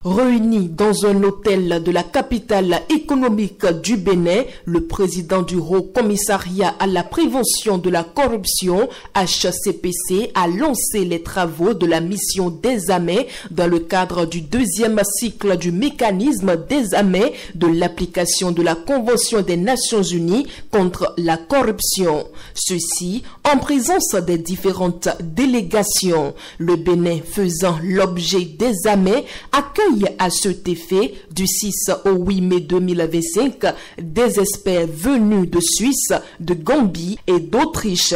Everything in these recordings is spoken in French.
Réunis dans un hôtel de la capitale économique du Bénin, le président du Haut Commissariat à la prévention de la corruption, HCPC, a lancé les travaux de la mission d'examen dans le cadre du deuxième cycle du mécanisme d'examen de l'application de la Convention des Nations Unies contre la corruption. Ceci en présence des différentes délégations. Le Bénin faisant l'objet d'examen accueille à cet effet du 6 au 8 mai 2025 des experts venus de Suisse, de Gambie et d'Autriche.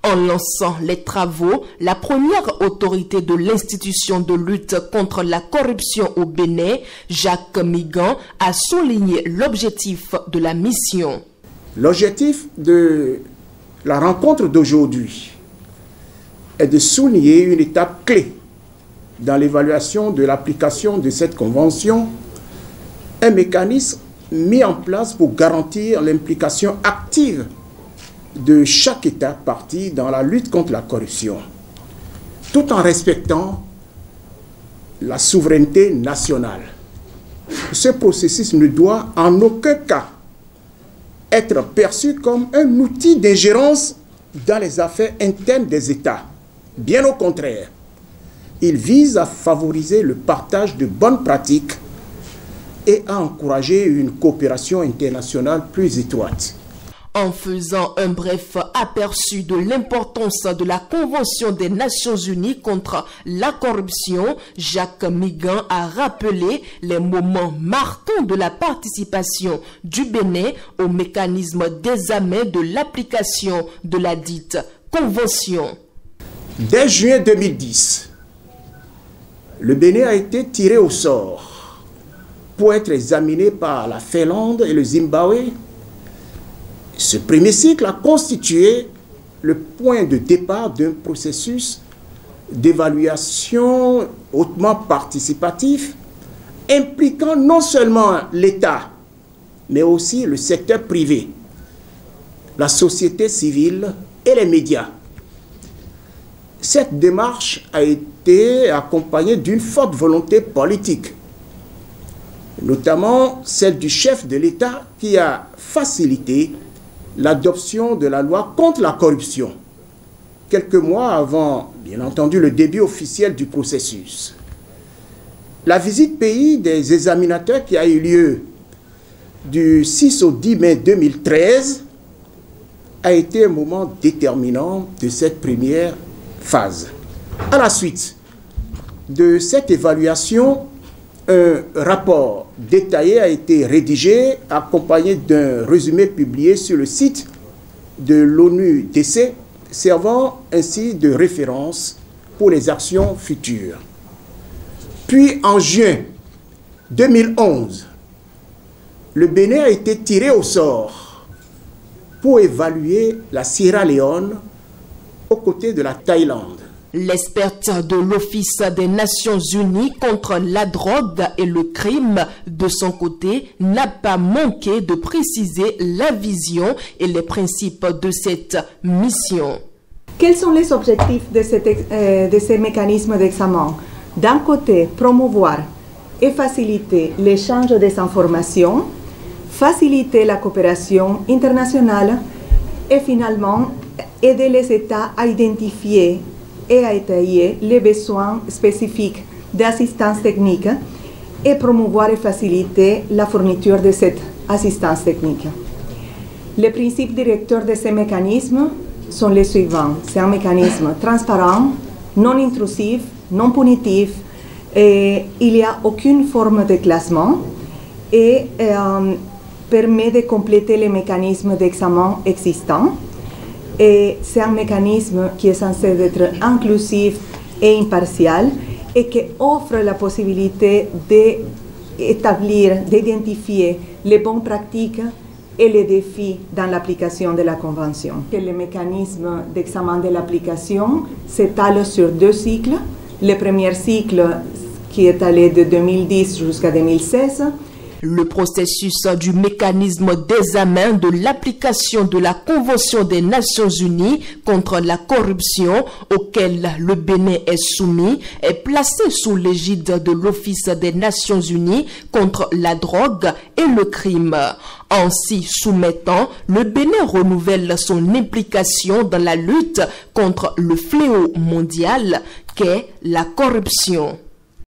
En lançant les travaux, la première autorité de l'institution de lutte contre la corruption au Bénin, Jacques Migan, a souligné l'objectif de la mission. L'objectif de la rencontre d'aujourd'hui est de souligner une étape clé dans l'évaluation de l'application de cette convention, un mécanisme mis en place pour garantir l'implication active de chaque État partie dans la lutte contre la corruption, tout en respectant la souveraineté nationale. Ce processus ne doit en aucun cas être perçu comme un outil d'ingérence dans les affaires internes des États. Bien au contraire, il vise à favoriser le partage de bonnes pratiques et à encourager une coopération internationale plus étroite. En faisant un bref aperçu de l'importance de la Convention des Nations Unies contre la corruption, Jacques Migan a rappelé les moments marquants de la participation du Bénin au mécanisme d'examen de l'application de la dite Convention. Dès juin 2010, le Bénin a été tiré au sort pour être examiné par la Finlande et le Zimbabwe. Ce premier cycle a constitué le point de départ d'un processus d'évaluation hautement participatif impliquant non seulement l'État, mais aussi le secteur privé, la société civile et les médias. Cette démarche a été accompagnée d'une forte volonté politique, notamment celle du chef de l'État qui a facilité l'adoption de la loi contre la corruption, quelques mois avant, bien entendu, le début officiel du processus. La visite pays des examinateurs qui a eu lieu du 6 au 10 mai 2013 a été un moment déterminant de cette première phase. À la suite de cette évaluation, un rapport détaillé a été rédigé, accompagné d'un résumé publié sur le site de l'ONU-DC, servant ainsi de référence pour les actions futures. Puis en juin 2011, le Bénin a été tiré au sort pour évaluer la Sierra Leone aux côtés de la Thaïlande. L'experte de l'Office des Nations Unies contre la drogue et le crime, de son côté, n'a pas manqué de préciser la vision et les principes de cette mission. Quels sont les objectifs de ces mécanismes d'examen? D'un côté, promouvoir et faciliter l'échange des informations, faciliter la coopération internationale et finalement aider les États à identifier et à étayer les besoins spécifiques d'assistance technique et promouvoir et faciliter la fourniture de cette assistance technique. Les principes directeurs de ces mécanismes sont les suivants. C'est un mécanisme transparent, non intrusif, non punitif, et il n'y a aucune forme de classement et permet de compléter les mécanismes d'examen existants. Et c'est un mécanisme qui est censé être inclusif et impartial et qui offre la possibilité d'établir, d'identifier les bonnes pratiques et les défis dans l'application de la Convention. Le mécanisme d'examen de l'application s'étale sur 2 cycles. Le premier cycle qui est allé de 2010 jusqu'à 2016. Le processus du mécanisme d'examen de l'application de la Convention des Nations Unies contre la corruption auquel le Bénin est soumis est placé sous l'égide de l'Office des Nations Unies contre la drogue et le crime. En s'y soumettant, le Bénin renouvelle son implication dans la lutte contre le fléau mondial qu'est la corruption.